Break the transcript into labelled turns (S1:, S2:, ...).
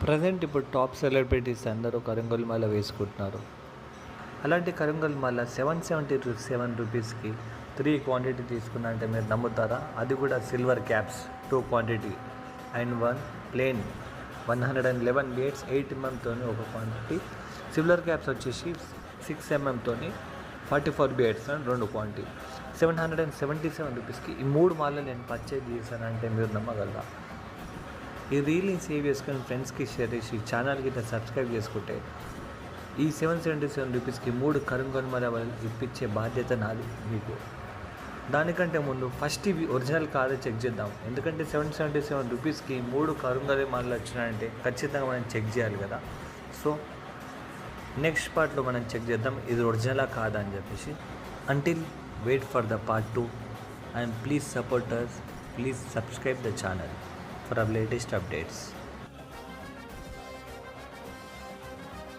S1: Present ఇప్పుడు top celebrities అందరూ కరింగల్ మాల వేసుకుంటున్నారు. అలాంటి కరింగల్ మాల 777 రూపీస్కి 3 క్వాంటిటీ తీసుకున్నంటే మీరు నమ్ముతారా? అది కూడా silver caps 2 quantity and 1 plain 111 beads 8 mm ఒక క్వాంటిటీ, సిల్వర్ క్యాప్స్ వచ్చేసి 6 mm 44 బీడ్స్ అండ్ 2 క్వాంటిటీ 777 రూపీస్కి ఈ 3 మాలలు నేను పర్చేజ్ చేశానంటే మీరు నమ్మగలరా? ఈ రీల్ని సేవ్ చేసుకొని ఫ్రెండ్స్కి షేర్ చేసి ఛానల్కి ఇట్లా సబ్స్క్రైబ్ చేసుకుంటే ఈ 777 రూపీస్కి 3 కరింగల్ మాల ఇప్పించే బాధ్యత నాది మీకు. దానికంటే ముందు ఫస్ట్ ఇవి ఒరిజినల్ కాదో చెక్ చేద్దాం. ఎందుకంటే 777 రూపీస్కి 3 కరింగల్ మాలలు వచ్చినాయంటే ఖచ్చితంగా మనం చెక్ చేయాలి కదా. సో నెక్స్ట్ పార్ట్లో మనం చెక్ చేద్దాం ఇది ఒరిజినలా కాదా అని చెప్పేసి. Until wait for the part 2 and please support us. Please subscribe the channel for our latest updates.